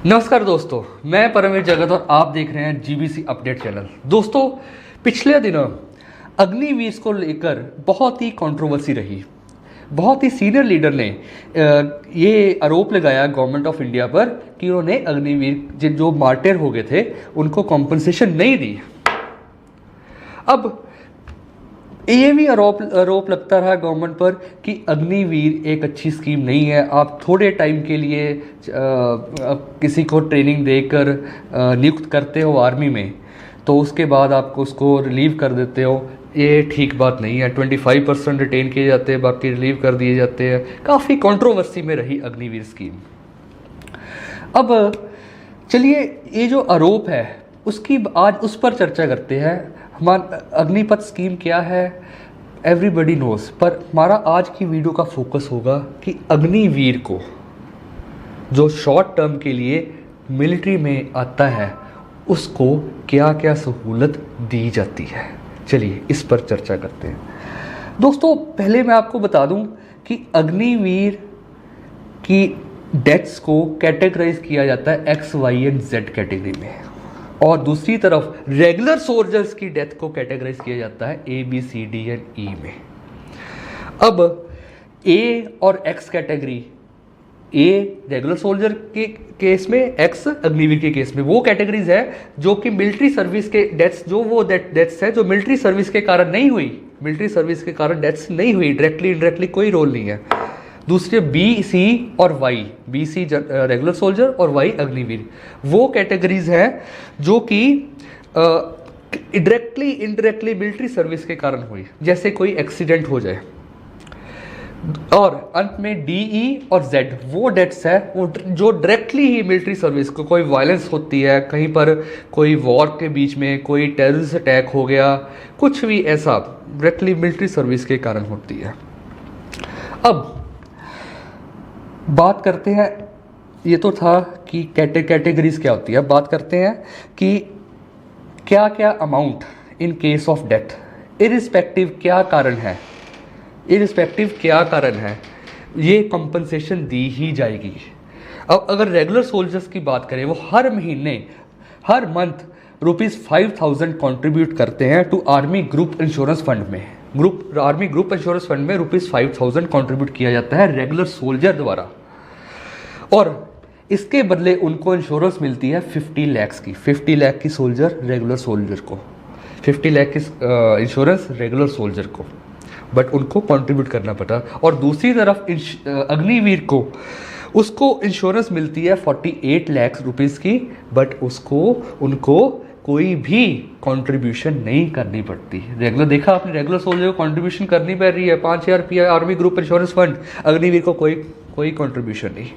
नमस्कार दोस्तों, मैं परमवीर जगत और आप देख रहे हैं जीबीसी अपडेट चैनल। दोस्तों, पिछले दिनों अग्निवीर को लेकर बहुत ही कंट्रोवर्सी रही। बहुत ही सीनियर लीडर ने ये आरोप लगाया गवर्नमेंट ऑफ इंडिया पर कि उन्होंने अग्निवीर जो मार्टिर हो गए थे उनको कॉम्पनसेशन नहीं दी। अब ये भी आरोप लगता रहा गवर्नमेंट पर कि अग्निवीर एक अच्छी स्कीम नहीं है। आप थोड़े टाइम के लिए किसी को ट्रेनिंग देकर नियुक्त करते हो आर्मी में, तो उसके बाद आपको उसको रिलीव कर देते हो। ये ठीक बात नहीं है। 25% रिटेन किए जाते हैं, बाकी रिलीव कर दिए जाते हैं। काफ़ी कंट्रोवर्सी में रही अग्निवीर स्कीम। अब चलिए, ये जो आरोप है उसकी आज उस पर चर्चा करते हैं। हमारा अग्निपथ स्कीम क्या है एवरीबडी नोज, पर हमारा आज की वीडियो का फोकस होगा कि अग्निवीर को जो शॉर्ट टर्म के लिए मिलिट्री में आता है उसको क्या क्या सहूलत दी जाती है। चलिए इस पर चर्चा करते हैं। दोस्तों, पहले मैं आपको बता दूं कि अग्निवीर की डेथ्स को कैटेगराइज किया जाता है X Y and Z category में, और दूसरी तरफ रेगुलर सोल्जर्स की डेथ को कैटेगराइज किया जाता है A B C D and E में। अब ए और X category, A regular soldier के केस में, एक्स अग्निवीर के केस में, वो कैटेगरीज है जो कि मिलिट्री सर्विस के डेथ्स, जो वो डेथ्स है जो मिलिट्री सर्विस के कारण नहीं हुई, मिलिट्री सर्विस के कारण डेथ्स नहीं हुई, डायरेक्टली इनडायरेक्टली कोई रोल नहीं है। दूसरे बी सी और Y, B C regular soldier और वाई अग्निवीर, वो कैटेगरीज हैं जो कि डायरेक्टली इनडायरेक्टली मिलिट्री सर्विस के कारण हुई, जैसे कोई एक्सीडेंट हो जाए। और अंत में डी ई और जेड वो डेथ्स है वो जो डायरेक्टली ही मिलिट्री सर्विस को, कोई वायलेंस होती है कहीं पर, कोई वॉर के बीच में कोई टेररिस्ट अटैक हो गया, कुछ भी ऐसा डायरेक्टली मिलिट्री सर्विस के कारण होती है। अब बात करते हैं, ये तो था कि कैटेगरीज क्या होती है। अब बात करते हैं कि क्या क्या amount in case of death, irrespective क्या कारण है, इरिस्पेक्टिव क्या कारण है, ये कंपनसेशन दी ही जाएगी। अब अगर रेगुलर सोल्जर्स की बात करें, वो हर महीने, हर मंथ ₹5000 कंट्रीब्यूट करते हैं to army group insurance fund में। आर्मी ग्रुप इंश्योरेंस फंड में ₹5000 कंट्रीब्यूट किया जाता है रेगुलर सोल्जर द्वारा, और इसके बदले उनको इंश्योरेंस मिलती है 50 लाख की। 50 लाख की सोल्जर रेगुलर सोल्जर को, 50 लाख की इंश्योरेंस रेगुलर सोल्जर को, बट उनको कंट्रीब्यूट करना पड़ा। और दूसरी तरफ अग्निवीर को, उसको इंश्योरेंस मिलती है 48 लाख रुपीस की, बट उनको कोई भी कंट्रीब्यूशन नहीं करनी पड़ती। रेगुलर देखा आपने, रेगुलर सोल्जर को कंट्रीब्यूशन करनी पड़ रही है 5000 रुपया army group insurance fund, Agniveer को कोई कंट्रीब्यूशन नहीं।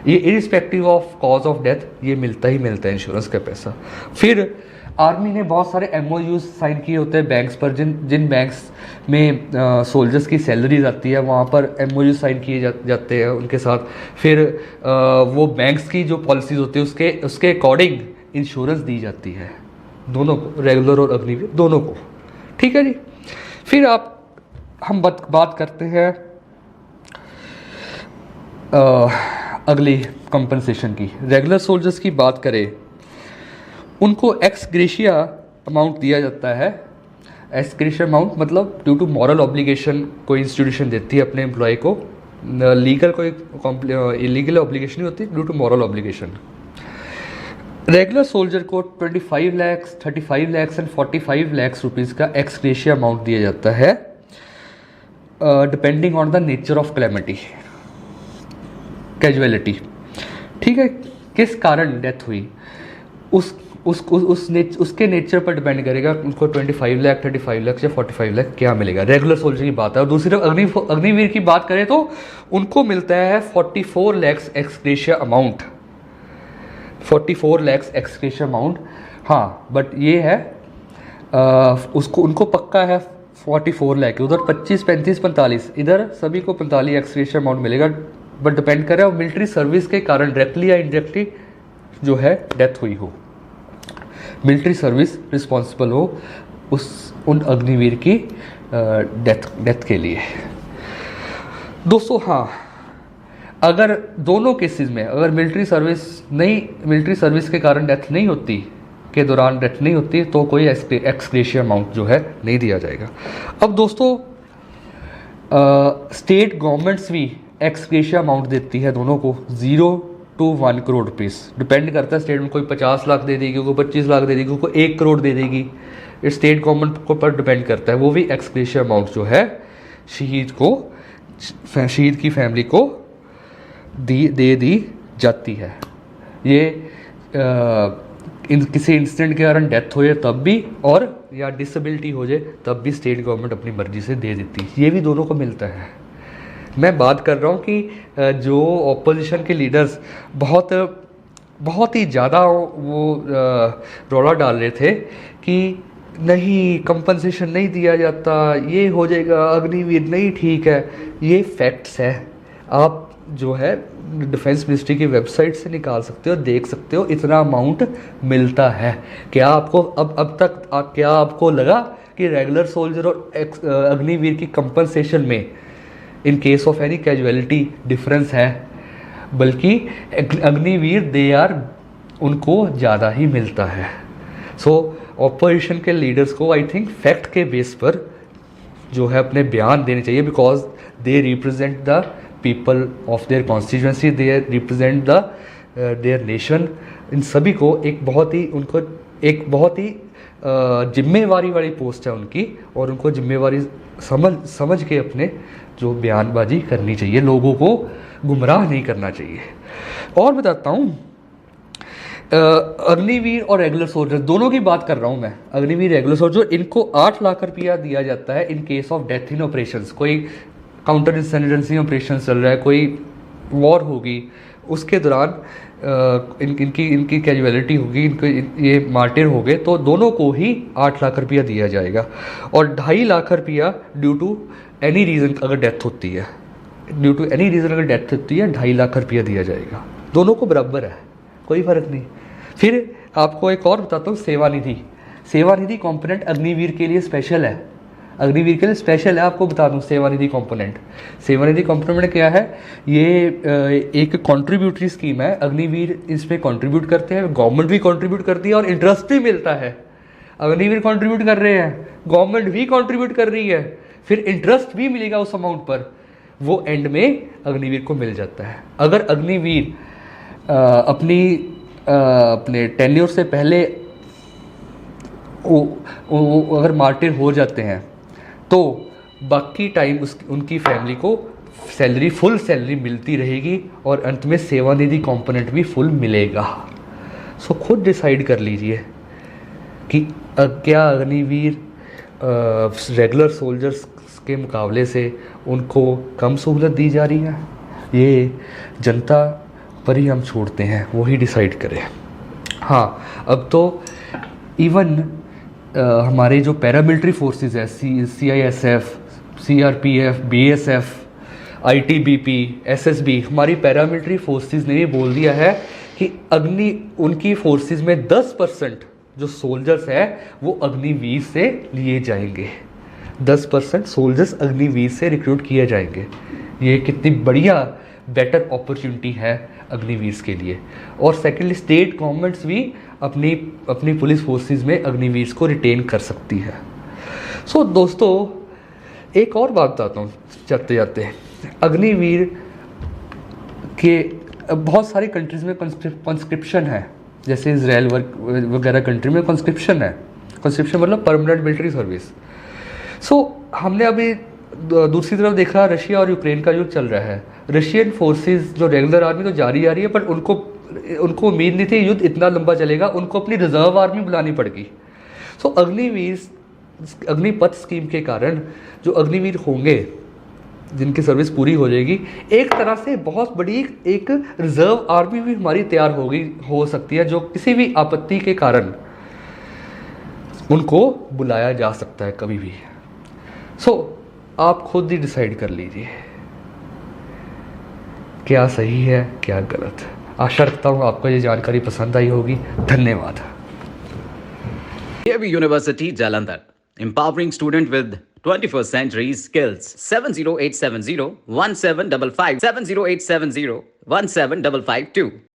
ये irrespective of cause of death ये मिलता ही मिलता है इंश्योरेंस का पैसा। फिर आर्मी ने बहुत सारे एमओयूज साइन किए होते हैं बैंक्स पर, जिन बैंक्स में सोल्जर्स की सैलरीज आती है वहाँ पर एमओयू साइन किए जाते हैं उनके साथ। फिर वो बैंक्स की जो पॉलिसीज होती है उसके अकॉर्डिंग इंश्योरेंस दी जाती है दोनों को, रेगुलर और अग्निवीर दोनों को। ठीक है जी। फिर हम बात करते हैं अगली कंपनसेशन की। रेगुलर सोल्जर्स की बात करें, उनको एक्स ग्रेशिया अमाउंट दिया जाता है। एक्स ग्रेशिया अमाउंट मतलब ड्यू टू मॉरल ऑब्लिगेशन कोई इंस्टीट्यूशन देती है अपने एम्प्लॉय को, लीगल कोई इलीगल ऑब्लिगेशन नहीं होती, due to moral obligation. Regular soldier को 25 लाख, 35 लाख एंड 45 लाख रुपीज़ का एक्स ग्रेशिया अमाउंट दिया जाता है, depending on the nature of calamity, casualty. ठीक है, किस कारण डेथ हुई उसके नेचर पर डिपेंड करेगा उनको 25 लाख, 35 लाख या 45 लाख क्या मिलेगा। रेगुलर सोल्जर की बात है। और दूसरी तरफ अग्निवीर की बात करें तो उनको मिलता है 44 lakh x gratia amount, 44 lakh x gratia amount. हाँ, बट ये है उनको पक्का है 44 लाख, उधर 25, 35, 45, इधर सभी को 45 एक्स ग्रेशिया अमाउंट मिलेगा, बट डिपेंड कर रहा है मिलिट्री सर्विस के कारण डायरेक्टली या इनडायरेक्टली जो है डेथ हुई हो, मिलिट्री सर्विस रिस्पॉन्सिबल हो उन अग्निवीर की डेथ के लिए। दोस्तों हाँ, अगर दोनों केसेस में अगर मिलिट्री सर्विस के कारण डेथ नहीं होती, के दौरान डेथ नहीं होती, तो कोई एक्सग्रेशिया अमाउंट जो है नहीं दिया जाएगा। अब दोस्तों स्टेट गवर्नमेंट्स भी एक्सग्रेशिया अमाउंट देती है दोनों को 0 to 1 करोड़ रुपीज़, डिपेंड करता है स्टेट में, कोई 50 लाख दे देगी, कोई 25 लाख दे देगी, कोई 1 करोड़ दे देगी, ये स्टेट गवर्नमेंट को पर डिपेंड करता है। वो भी एक्सग्रेशिया अमाउंट जो है शहीद की फैमिली को दे दी जाती है। ये किसी इंसिडेंट के कारण डेथ हो जाए तब भी, और या डिसेबिलिटी हो जाए तब भी स्टेट गवर्नमेंट अपनी मर्जी से दे देती है। ये भी दोनों को मिलता है। मैं बात कर रहा हूँ कि जो ऑपोजिशन के लीडर्स बहुत ही ज़्यादा वो रौला डाल रहे थे कि नहीं कंपनसेशन नहीं दिया जाता, ये हो जाएगा, अग्निवीर नहीं ठीक है, ये फैक्ट्स है। आप जो है डिफेंस मिनिस्ट्री की वेबसाइट से निकाल सकते हो, देख सकते हो इतना अमाउंट मिलता है। क्या आपको अब तक क्या आपको लगा कि रेगुलर सोल्जर और अग्निवीर की कंपनसेशन में in case of any casualty difference है? बल्कि अग्निवीर उनको ज़्यादा ही मिलता है। सो ऑपोजिशन के लीडर्स को आई थिंक फैक्ट के बेस पर जो है अपने बयान देने चाहिए, because they represent the people of their constituency, they represent their nation. इन सभी को एक बहुत ही जिम्मेवारी वाली पोस्ट है उनकी, और उनको जिम्मेवारी समझ के अपने जो बयानबाजी करनी चाहिए, लोगों को गुमराह नहीं करना चाहिए। और बताता हूँ, अग्निवीर और रेगुलर सोल्जर दोनों की बात कर रहा हूँ मैं। अग्निवीर रेगुलर सोल्जर इनको 8 लाख रुपया दिया जाता है in case of death in operations. कोई काउंटर इंसर्जेंसी ऑपरेशन चल रहा है, कोई वॉर होगी, उसके दौरान इनकी कैजुअलिटी होगी, इनको ये मार्टिर हो गए, तो दोनों को ही 8 लाख रुपया दिया जाएगा। और 2.5 लाख रुपया ड्यू टू एनी रीज़न अगर डेथ होती है, 2.5 लाख रुपया दिया जाएगा। दोनों को बराबर है, कोई फ़र्क नहीं। फिर आपको एक और बताता हूँ, सेवानिधि कॉम्पोनेंट अग्निवीर के लिए स्पेशल है। अग्निवीर के लिए स्पेशल है, आपको बता दूं सेवानिधि कंपोनेंट क्या है? ये एक कंट्रीब्यूटरी स्कीम है। अग्निवीर इसमें कंट्रीब्यूट करते हैं, गवर्नमेंट भी कंट्रीब्यूट करती है और इंटरेस्ट भी मिलता है। अग्निवीर कंट्रीब्यूट कर रहे हैं, गवर्नमेंट भी कंट्रीब्यूट कर रही है, फिर इंटरेस्ट भी मिलेगा उस अमाउंट पर, वो एंड में अग्निवीर को मिल जाता है। अगर अग्निवीर अपने टेन्योर से पहले अगर मार्टिर हो जाते हैं तो बाकी टाइम उनकी फैमिली को फुल सैलरी मिलती रहेगी, और अंत में सेवानिधि कंपोनेंट भी फुल मिलेगा। सो खुद डिसाइड कर लीजिए कि क्या अग्निवीर रेगुलर सोल्जर्स के मुकाबले से उनको कम सहूलत दी जा रही है। ये जनता पर ही हम छोड़ते हैं, वही डिसाइड करें। हाँ, अब तो इवन हमारे जो पैरामिलिट्री फोर्सेस है, CISF, CRPF, BSF, ITBP, SSB, हमारी पैरामिलिट्री फोर्सेस ने भी बोल दिया है कि उनकी फोर्सेस में 10% जो सोल्जर्स है वो अग्निवीर से लिए जाएंगे। 10% सोल्जर्स अग्निवीर से रिक्रूट किए जाएंगे। ये कितनी बढ़िया बेटर अपॉर्चुनिटी है अग्निवीर के लिए। और सेकेंडली, स्टेट गवर्नमेंट्स भी अपनी पुलिस फोर्सेस में अग्निवीर को रिटेन कर सकती है। सो दोस्तों, एक और बात बताता हूँ जाते जाते। अग्निवीर के बहुत सारी कंट्रीज़ में कंस्क्रिप्शन है, जैसे इजराइल वगैरह कंट्री में कंस्क्रिप्शन है। कंस्क्रिप्शन मतलब परमानेंट मिलिट्री सर्विस। सो हमने अभी दूसरी तरफ देखा, रशिया और यूक्रेन का युद्ध चल रहा है। रशियन फोर्सेस जो रेगुलर आर्मी तो जारी आ रही है, पर उनको उम्मीद नहीं थी युद्ध इतना लंबा चलेगा, उनको अपनी रिजर्व आर्मी बुलानी पड़ेगी। सो अग्निपथ स्कीम के कारण जो अग्निवीर होंगे, जिनकी सर्विस पूरी हो जाएगी, एक तरह से बहुत बड़ी एक रिजर्व आर्मी भी हमारी तैयार हो सकती है, जो किसी भी आपत्ति के कारण उनको बुलाया जा सकता है कभी भी। सो आप खुद ही डिसाइड कर लीजिए क्या सही है क्या गलत। आशा रखता हूँ आपको ये जानकारी पसंद आई होगी। धन्यवाद। AB University, Jalandhar, empowering student with 21st Century Skills 70870 1755 70870 17552.